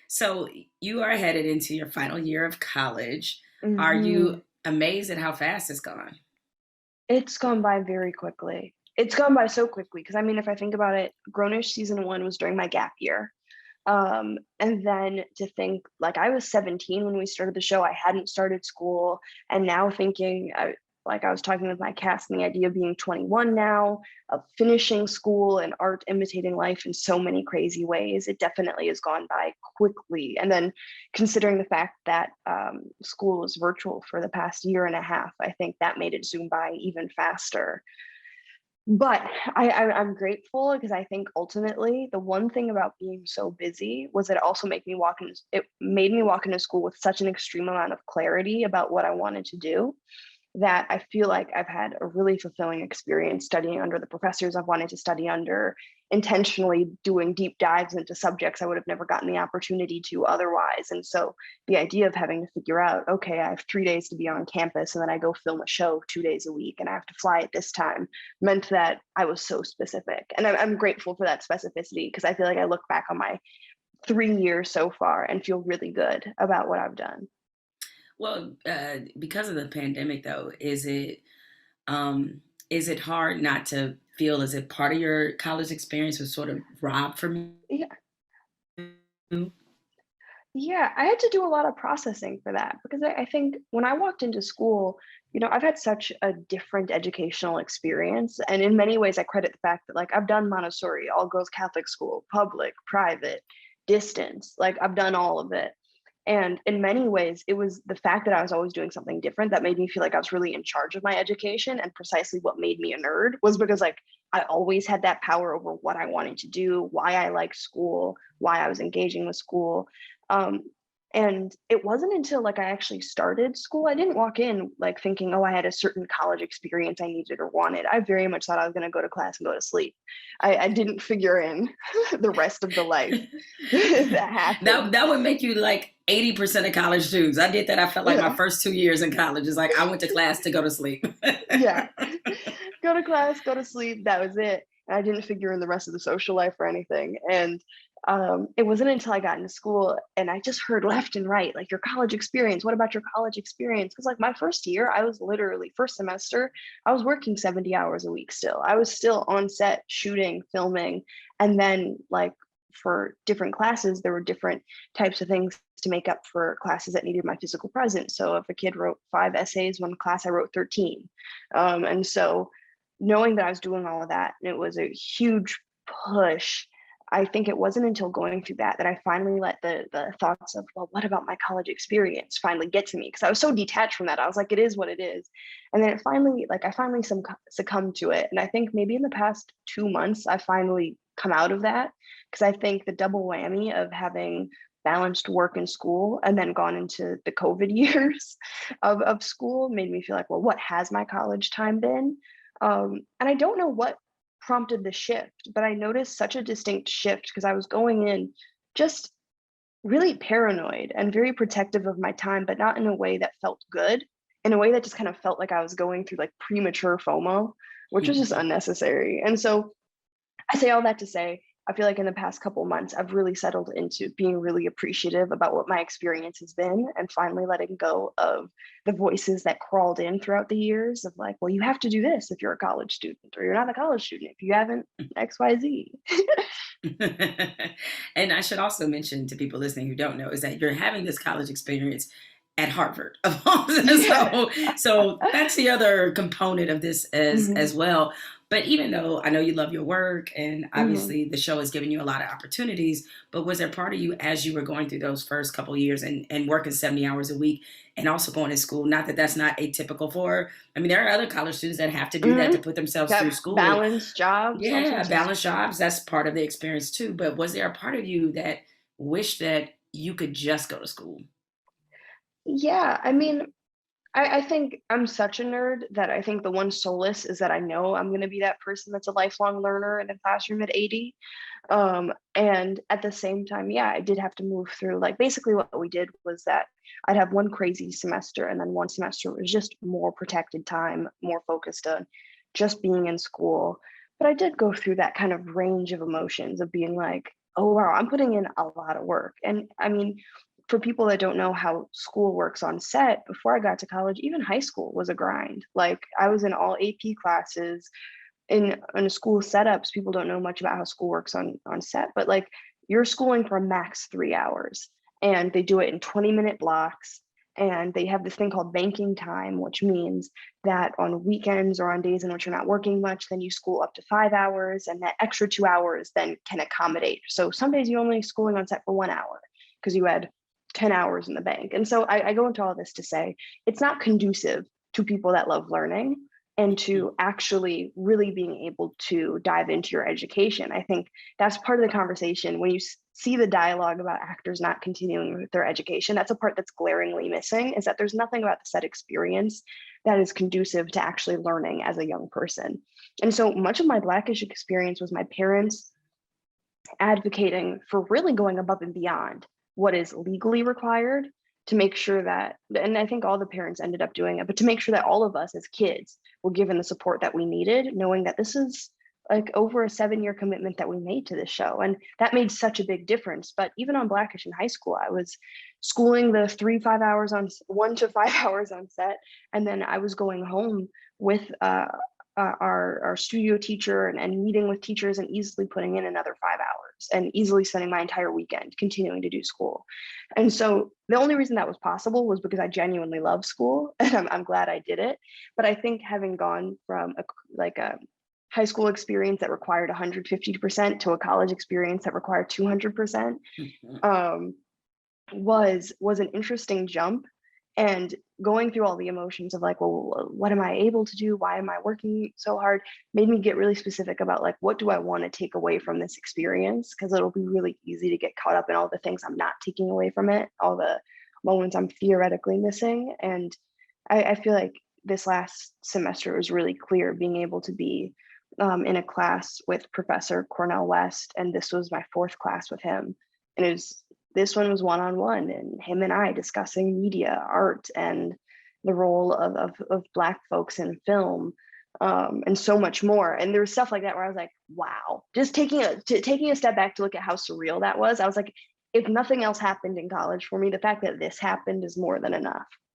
So you are headed into your final year of college. Are Hmm. you amazed at how fast it's gone? It's gone by very quickly. It's gone by so quickly because I mean, if I think about it, Grownish season one was during my gap year. And then to think like I was 17 when we started the show, I hadn't started school, and now thinking like I was talking with my cast and the idea of being 21 now, of finishing school and art imitating life in so many crazy ways, it definitely has gone by quickly. And then considering the fact that school was virtual for the past year and a half, I think that made it zoom by even faster. But I'm grateful because I think ultimately the one thing about being so busy was that it made me walk into school with such an extreme amount of clarity about what I wanted to do, that I feel like I've had a really fulfilling experience studying under the professors I've wanted to study under, intentionally doing deep dives into subjects I would have never gotten the opportunity to otherwise. And so the idea of having to figure out, okay, I have 3 days to be on campus and then I go film a show 2 days a week and I have to fly at this time meant that I was so specific. And I'm grateful for that specificity because I feel like I look back on my 3 years so far and feel really good about what I've done. Well, because of the pandemic, though, is it hard not to feel as if part of your college experience was sort of robbed from Yeah. you? Yeah, I had to do a lot of processing for that because I think when I walked into school, I've had such a different educational experience. And in many ways, I credit the fact that, like, I've done Montessori, all girls Catholic school, public, private, distance, like, I've done all of it. And in many ways, it was the fact that I was always doing something different that made me feel like I was really in charge of my education. And precisely what made me a nerd was because, like, I always had that power over what I wanted to do, why I liked school, why I was engaging with school. Um, and it wasn't until like I actually started school, I didn't walk in like thinking, oh, I had a certain college experience I needed or wanted. I very much thought I was going to go to class and go to sleep. I didn't figure in the rest of the life that happened. That would make you like 80% of college students. I did that. I felt like my Yeah. first 2 years in college is like I went to class to go to sleep. Yeah. Go to class, go to sleep. That was it. And I didn't figure in the rest of the social life or anything. And it wasn't until I got into school and I just heard left and right, like your college experience. What about your college experience? Because like my first year, I was literally first semester, I was working 70 hours a week still. I was still on set shooting, filming, and then like for different classes, there were different types of things to make up for classes that needed my physical presence. So if a kid wrote 5 essays, one class I wrote 13. And so knowing that I was doing all of that, and it was a huge push. I think it wasn't until going through that I finally let the thoughts of, well, what about my college experience finally get to me? Because I was so detached from that. I was like, it is what it is. And then I finally succumbed to it. And I think maybe in the past 2 months, I finally come out of that because I think the double whammy of having balanced work and school and then gone into the COVID years of school made me feel like, well, what has my college time been? And I don't know what prompted the shift, but I noticed such a distinct shift because I was going in just really paranoid and very protective of my time, but not in a way that felt good, in a way that just kind of felt like I was going through like premature FOMO, which was just unnecessary. And so I say all that to say, I feel like in the past couple months, I've really settled into being really appreciative about what my experience has been and finally letting go of the voices that crawled in throughout the years of like, well, you have to do this if you're a college student, or you're not a college student if you haven't XYZ. And I should also mention to people listening who don't know is that you're having this college experience at Harvard. Yeah. So that's the other component of this Hmm. as well. But even though I know you love your work and Hmm. obviously the show has given you a lot of opportunities, but was there part of you as you were going through those first couple of years and working 70 hours a week and also going to school? Not that that's not atypical for, I mean, there are other college students that have to do that Hmm. to put themselves through Got school. balanced jobs, all Yeah, sorts of balance stuff. jobs, that's part of the experience too. But was there a part of you that wished that you could just go to school? Yeah, I mean, I think I'm such a nerd that I think the one solace is that I know I'm going to be that person that's a lifelong learner in a classroom at 80. And at the same time, yeah, I did have to move through. Like basically, what we did was that I'd have one crazy semester, and then one semester was just more protected time, more focused on just being in school. But I did go through that kind of range of emotions of being like, oh wow, I'm putting in a lot of work. And I mean, for people that don't know how school works on set, before I got to college, even high school was a grind. Like I was in all AP classes in school setups. People don't know much about how school works on set, but like you're schooling for max 3 hours, and they do it in 20-minute blocks. And they have this thing called banking time, which means that on weekends or on days in which you're not working much, then you school up to 5 hours, and that extra 2 hours then can accommodate. So some days you only schooling on set for 1 hour because you had 10 hours in the bank. And so I go into all this to say it's not conducive to people that love learning and to actually really being able to dive into your education. I think that's part of the conversation when you see the dialogue about actors not continuing with their education. That's a part that's glaringly missing, is that there's nothing about the set experience that is conducive to actually learning as a young person. And so much of my Blackish experience was my parents advocating for really going above and beyond what is legally required to make sure that, and I think all the parents ended up doing it, but to make sure that all of us as kids were given the support that we needed, knowing that this is like over a 7-year commitment that we made to this show. And that made such a big difference. But even on Blackish in high school, I was schooling the 3 5 hours on 1 to 5 hours on set. And then I was going home with our studio teacher and meeting with teachers and easily putting in another 5 hours and easily spending my entire weekend continuing to do school. And so the only reason that was possible was because I genuinely love school, and I'm glad I did it. But I think having gone from a high school experience that required 150% to a college experience that required 200% um, was an interesting jump. And going through all the emotions of like, well, what am I able to do? Why am I working so hard? Made me get really specific about like, what do I want to take away from this experience? Because it'll be really easy to get caught up in all the things I'm not taking away from it, all the moments I'm theoretically missing. And I feel like this last semester was really clear, being able to be in a class with Professor Cornell West, and this was my 4th class with him. And this one was one-on-one, and him and I discussing media, art, and the role of Black folks in film, and so much more. And there was stuff like that where I was like, wow, just taking a step back to look at how surreal that was. I was like, if nothing else happened in college for me, the fact that this happened is more than enough.